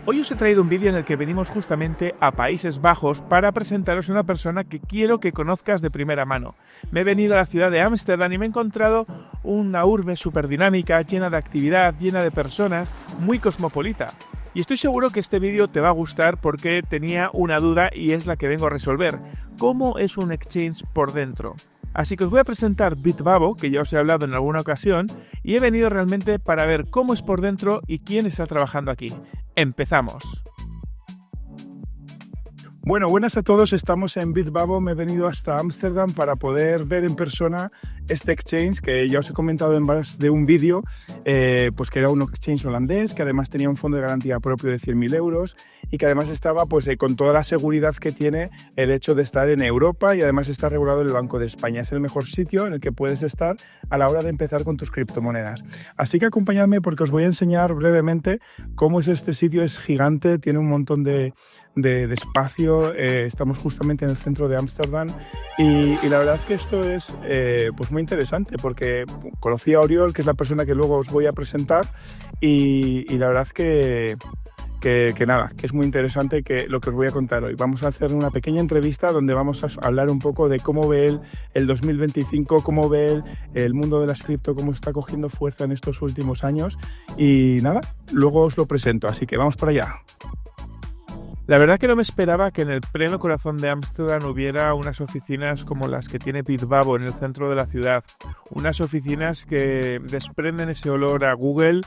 Hoy os he traído un vídeo en el que venimos justamente a Países Bajos para presentaros a una persona que quiero que conozcas de primera mano. Me he venido a la ciudad de Ámsterdam y me he encontrado una urbe súper dinámica, llena de actividad, llena de personas, muy cosmopolita. Y estoy seguro que este vídeo te va a gustar porque tenía una duda y es la que vengo a resolver. ¿Cómo es un exchange por dentro? Así que os voy a presentar Bitbabo, que ya os he hablado en alguna ocasión, y he venido realmente para ver cómo es por dentro y quién está trabajando aquí. ¡Empezamos! Bueno, buenas a todos, estamos en Bitbabo, me he venido hasta Ámsterdam para poder ver en persona este exchange que ya os he comentado en más de un vídeo, pues que era un exchange holandés, que además tenía un fondo de garantía propio de 100.000 euros y que además estaba con toda la seguridad que tiene el hecho de estar en Europa y además está regulado en el Banco de España. Es el mejor sitio en el que puedes estar a la hora de empezar con tus criptomonedas. Así que acompañadme porque os voy a enseñar brevemente cómo es este sitio. Es gigante, tiene un montón de espacio, estamos justamente en el centro de Ámsterdam y la verdad es que esto es pues muy interesante porque conocí a Oriol, que es la persona que luego os voy a presentar y la verdad que nada, que es muy interesante lo que os voy a contar hoy. Vamos a hacer una pequeña entrevista donde vamos a hablar un poco de cómo ve él el 2025, cómo ve él el mundo de las cripto, cómo está cogiendo fuerza en estos últimos años y nada, luego os lo presento, así que vamos para allá. La verdad que no me esperaba que en el pleno corazón de Ámsterdam hubiera unas oficinas como las que tiene Bitbabo en el centro de la ciudad. Unas oficinas que desprenden ese olor a Google,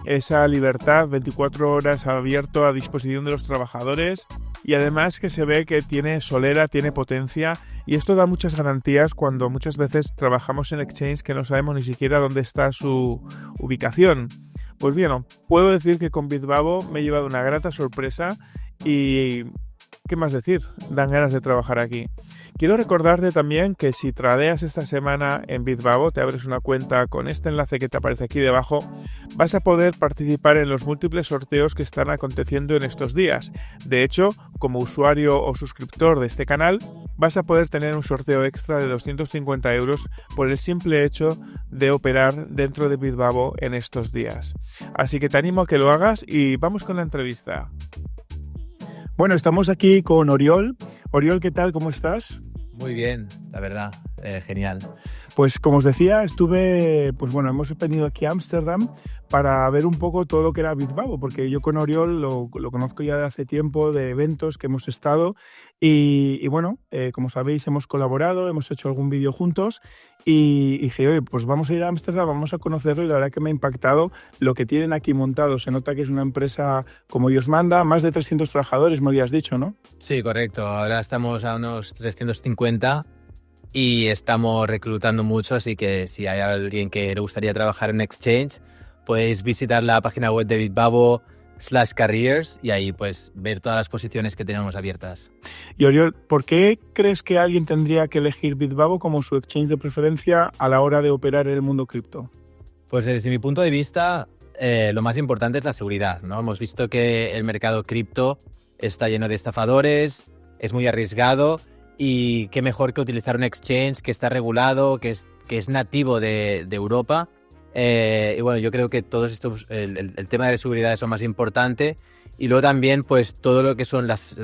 esa libertad, 24 horas abierto a disposición de los trabajadores y además que se ve que tiene solera, tiene potencia y esto da muchas garantías cuando muchas veces trabajamos en exchange que no sabemos ni siquiera dónde está su ubicación. Pues bien, puedo decir que con Bitbabo me he llevado una grata sorpresa y ¿qué más decir? Dan ganas de trabajar aquí. Quiero recordarte también que si tradeas esta semana en Bitbabo, te abres una cuenta con este enlace que te aparece aquí debajo, vas a poder participar en los múltiples sorteos que están aconteciendo en estos días. De hecho, como usuario o suscriptor de este canal, vas a poder tener un sorteo extra de 250 euros por el simple hecho de operar dentro de Bitbabo en estos días. Así que te animo a que lo hagas y vamos con la entrevista. Bueno, estamos aquí con Oriol. Oriol, ¿qué tal? ¿Cómo estás? Muy bien, la verdad, genial. Pues como os decía, hemos venido aquí a Ámsterdam para ver un poco todo lo que era Bitbabo, porque yo con Oriol lo conozco ya de hace tiempo, de eventos que hemos estado y como sabéis, hemos colaborado, hemos hecho algún vídeo juntos y dije, oye, pues vamos a ir a Ámsterdam, vamos a conocerlo y la verdad que me ha impactado lo que tienen aquí montado. Se nota que es una empresa como Dios manda, más de 300 trabajadores, me habías dicho, ¿no? Sí, correcto. Ahora estamos a unos 350 y estamos reclutando mucho, así que si hay alguien que le gustaría trabajar en Exchange, podéis visitar la página web de Bitbabo/careers y ahí pues ver todas las posiciones que tenemos abiertas. Y Oriol, ¿por qué crees que alguien tendría que elegir Bitbabo como su exchange de preferencia a la hora de operar en el mundo cripto? Pues desde mi punto de vista, lo más importante es la seguridad, ¿no? Hemos visto que el mercado cripto está lleno de estafadores, es muy arriesgado y qué mejor que utilizar un exchange que está regulado, que es nativo de Europa. Y bueno, yo creo que todos estos, el tema de la seguridad es lo más importante y luego también pues todo lo que son las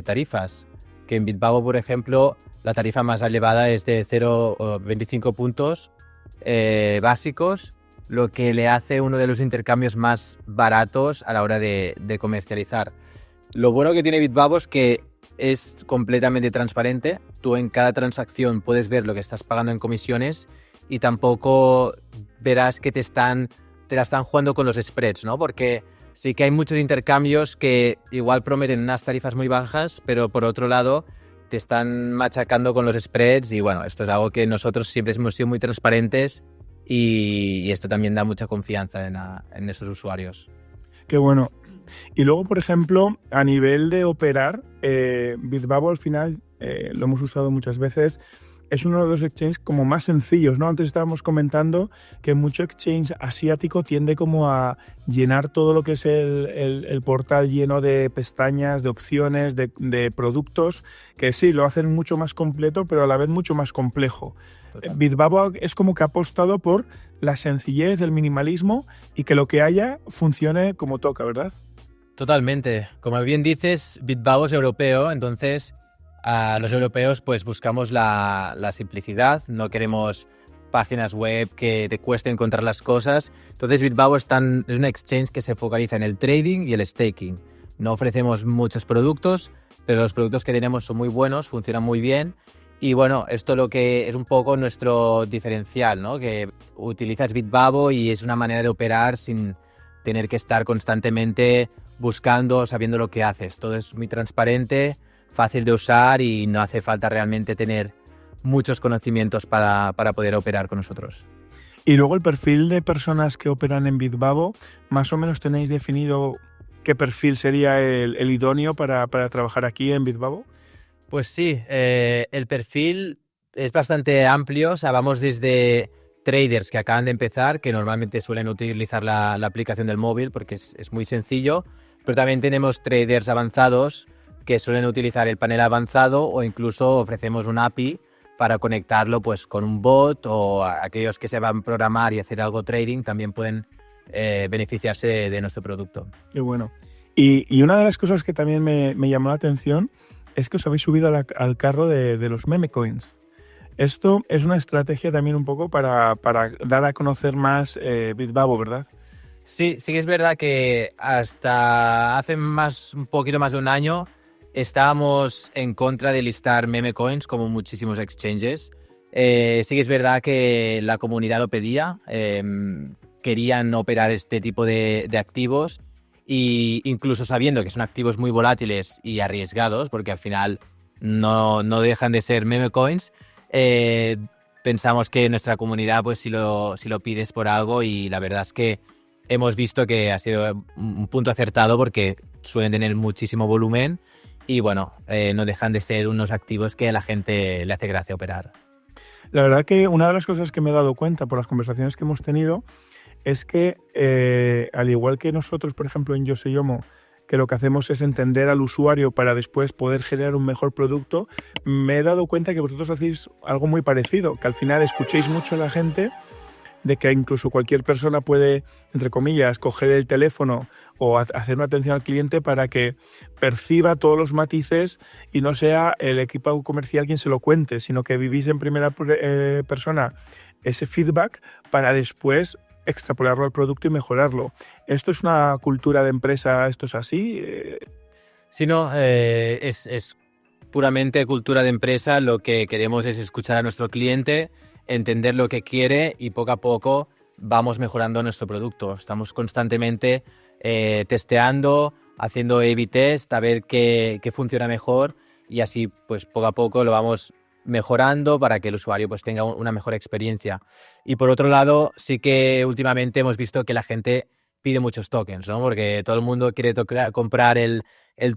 tarifas, que en Bitbabo, por ejemplo, la tarifa más elevada es de 0,25 puntos básicos, lo que le hace uno de los intercambios más baratos a la hora de comercializar. Lo bueno que tiene Bitbabo es que es completamente transparente. Tú en cada transacción puedes ver lo que estás pagando en comisiones y tampoco verás que te la están jugando con los spreads, ¿no? Porque sí que hay muchos intercambios que igual prometen unas tarifas muy bajas, pero por otro lado te están machacando con los spreads y bueno, esto es algo que nosotros siempre hemos sido muy transparentes y esto también da mucha confianza en esos usuarios. Qué bueno. Y luego, por ejemplo, a nivel de operar, Bitbabo al final lo hemos usado muchas veces. Es uno de los exchanges como más sencillos, ¿no? Antes estábamos comentando que mucho exchange asiático tiende como a llenar todo lo que es el portal lleno de pestañas, de opciones, de productos, que sí, lo hacen mucho más completo, pero a la vez mucho más complejo. Bitbabo es como que ha apostado por la sencillez, el minimalismo y que lo que haya funcione como toca, ¿verdad? Totalmente. Como bien dices, Bitbavo es europeo, entonces a los europeos pues buscamos la simplicidad, no queremos páginas web que te cueste encontrar las cosas. Entonces Bitbavo es un exchange que se focaliza en el trading y el staking. No ofrecemos muchos productos, pero los productos que tenemos son muy buenos, funcionan muy bien. Y bueno, esto lo que es un poco nuestro diferencial, ¿no? Que utilizas Bitbavo y es una manera de operar sin tener que estar constantemente buscando, sabiendo lo que haces. Todo es muy transparente, fácil de usar y no hace falta realmente tener muchos conocimientos para poder operar con nosotros. Y luego el perfil de personas que operan en Bitbavo, más o menos tenéis definido qué perfil sería el idóneo para trabajar aquí en Bitbavo. Pues sí, el perfil es bastante amplio, o sea, vamos desde traders que acaban de empezar, que normalmente suelen utilizar la aplicación del móvil porque es muy sencillo, pero también tenemos traders avanzados que suelen utilizar el panel avanzado o incluso ofrecemos un API para conectarlo pues, con un bot, o aquellos que se van a programar y hacer algo trading también pueden beneficiarse de nuestro producto. Qué bueno. Y una de las cosas que también me llamó la atención es que os habéis subido al carro de los meme coins. Esto es una estrategia también un poco para dar a conocer más Bitbavo, ¿verdad? Sí que es verdad que hasta hace un poquito más de un año estábamos en contra de listar meme coins como muchísimos exchanges. Sí que es verdad que la comunidad lo pedía, querían operar este tipo de activos. Y incluso sabiendo que son activos muy volátiles y arriesgados, porque al final no dejan de ser meme coins, pensamos que nuestra comunidad, pues si lo pides por algo, y la verdad es que hemos visto que ha sido un punto acertado porque suelen tener muchísimo volumen y bueno, no dejan de ser unos activos que a la gente le hace gracia operar. La verdad que una de las cosas que me he dado cuenta por las conversaciones que hemos tenido es que, al igual que nosotros, por ejemplo, en Yo Soy Yomo, que lo que hacemos es entender al usuario para después poder generar un mejor producto, me he dado cuenta que vosotros hacéis algo muy parecido, que al final escuchéis mucho a la gente, de que incluso cualquier persona puede, entre comillas, coger el teléfono o hacer una atención al cliente para que perciba todos los matices y no sea el equipo comercial quien se lo cuente, sino que vivís en primera persona ese feedback para después extrapolarlo al producto y mejorarlo. ¿Esto es una cultura de empresa? ¿Esto es así? Sí, no, es puramente cultura de empresa. Lo que queremos es escuchar a nuestro cliente, entender lo que quiere y poco a poco vamos mejorando nuestro producto. Estamos constantemente testeando, haciendo A/B test, a ver qué funciona mejor y así pues poco a poco lo vamos mejorando para que el usuario pues tenga una mejor experiencia. Y por otro lado, sí que últimamente hemos visto que la gente pide muchos tokens, ¿no? Porque todo el mundo quiere comprar el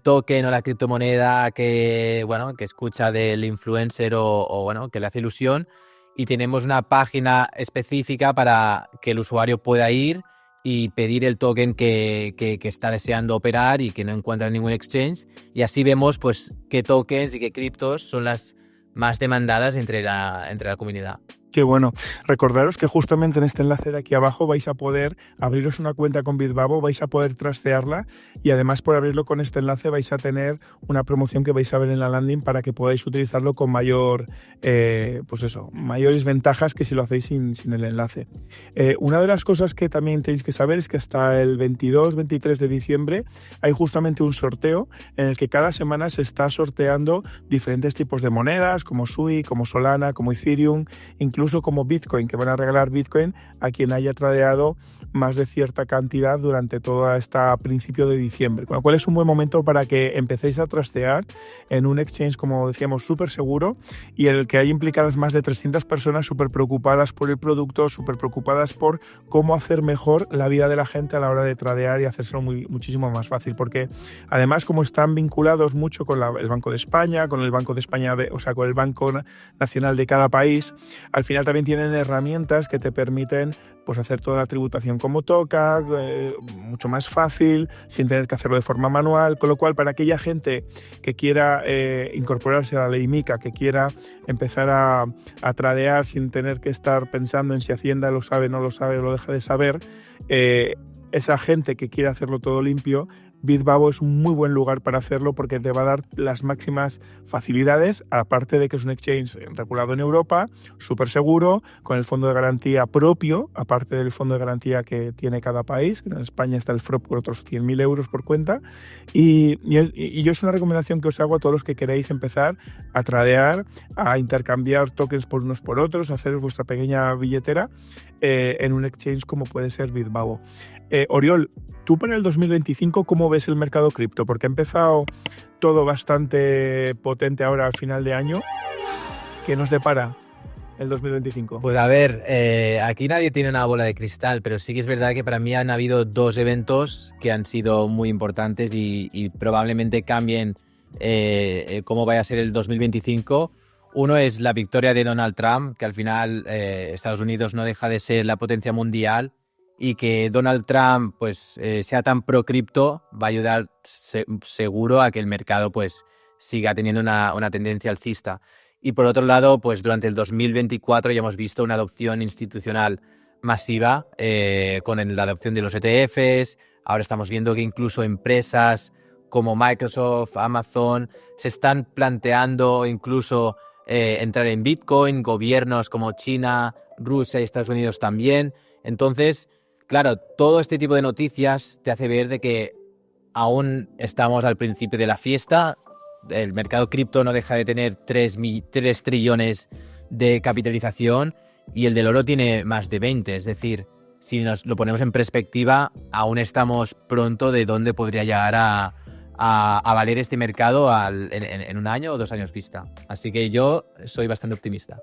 token o la criptomoneda que escucha del influencer o bueno, que le hace ilusión, y tenemos una página específica para que el usuario pueda ir y pedir el token que está deseando operar y que no encuentra en ningún exchange, y así vemos pues qué tokens y qué criptos son las más demandadas entre la comunidad. Qué bueno. Recordaros que justamente en este enlace de aquí abajo vais a poder abriros una cuenta con Bitbavo, vais a poder trastearla y además por abrirlo con este enlace vais a tener una promoción que vais a ver en la landing para que podáis utilizarlo con mayores ventajas que si lo hacéis sin el enlace. Una de las cosas que también tenéis que saber es que hasta el 22-23 de diciembre hay justamente un sorteo en el que cada semana se está sorteando diferentes tipos de monedas como Sui, como Solana, como Ethereum, incluso como Bitcoin, que van a regalar Bitcoin a quien haya tradeado más de cierta cantidad durante todo este principio de diciembre, con lo cual es un buen momento para que empecéis a trastear en un exchange, como decíamos, súper seguro y en el que hay implicadas más de 300 personas súper preocupadas por el producto, súper preocupadas por cómo hacer mejor la vida de la gente a la hora de tradear y hacérselo muchísimo más fácil, porque además como están vinculados mucho con el Banco de España, con el Banco de España, con el Banco Nacional de cada país, al final también tienen herramientas que te permiten pues hacer toda la tributación como toca, mucho más fácil, sin tener que hacerlo de forma manual, con lo cual para aquella gente que quiera incorporarse a la ley MiCA, que quiera empezar a tradear sin tener que estar pensando en si Hacienda lo sabe, no lo sabe o lo deja de saber, esa gente que quiere hacerlo todo limpio, Bitbabo es un muy buen lugar para hacerlo porque te va a dar las máximas facilidades, aparte de que es un exchange regulado en Europa, súper seguro, con el fondo de garantía propio, aparte del fondo de garantía que tiene cada país. En España está el FROP por otros 100.000 euros por cuenta. Y yo es una recomendación que os hago a todos los que queréis empezar a tradear, a intercambiar tokens por unos por otros, a hacer vuestra pequeña billetera en un exchange como puede ser Bitbabo. Oriol, tú para el 2025, ¿cómo ves el mercado cripto? Porque ha empezado todo bastante potente ahora al final de año. ¿Qué nos depara el 2025? Pues a ver, aquí nadie tiene una bola de cristal, pero sí que es verdad que para mí han habido dos eventos que han sido muy importantes y probablemente cambien cómo vaya a ser el 2025. Uno es la victoria de Donald Trump, que al final Estados Unidos no deja de ser la potencia mundial, y que Donald Trump pues sea tan pro cripto va a ayudar seguro a que el mercado pues siga teniendo una tendencia alcista. Y por otro lado, pues durante el 2024 ya hemos visto una adopción institucional masiva con la adopción de los ETFs. Ahora estamos viendo que incluso empresas como Microsoft, Amazon, se están planteando incluso entrar en Bitcoin, gobiernos como China, Rusia y Estados Unidos también. Entonces, claro, todo este tipo de noticias te hace ver de que aún estamos al principio de la fiesta. El mercado cripto no deja de tener 3 trillones de capitalización y el del oro tiene más de 20. Es decir, si nos lo ponemos en perspectiva, aún estamos pronto de dónde podría llegar a valer este mercado en un año o 2 años vista. Así que yo soy bastante optimista.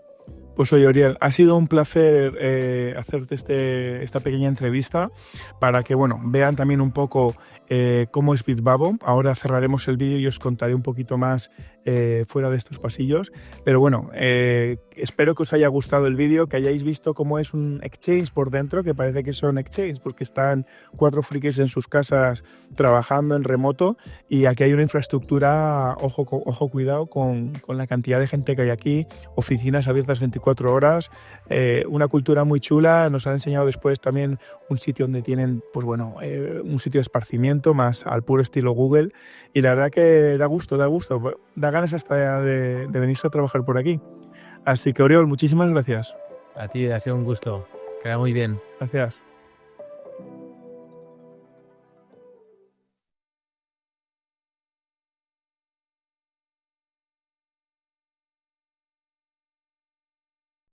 Pues oye, Oriol, ha sido un placer hacerte esta pequeña entrevista para que vean también un poco cómo es Bitbabo. Ahora cerraremos el vídeo y os contaré un poquito más fuera de estos pasillos. Pero espero que os haya gustado el vídeo, que hayáis visto cómo es un exchange por dentro, que parece que son exchange porque están 4 frikis en sus casas trabajando en remoto, y aquí hay una infraestructura, ojo cuidado con la cantidad de gente que hay aquí, oficinas abiertas 24 horas, una cultura muy chula. Nos han enseñado después también un sitio donde tienen un sitio de esparcimiento más al puro estilo Google, y la verdad que da gusto, da ganas hasta de venirse a trabajar por aquí. Así que Oriol, muchísimas gracias. A ti ha sido un gusto. Queda muy bien. Gracias.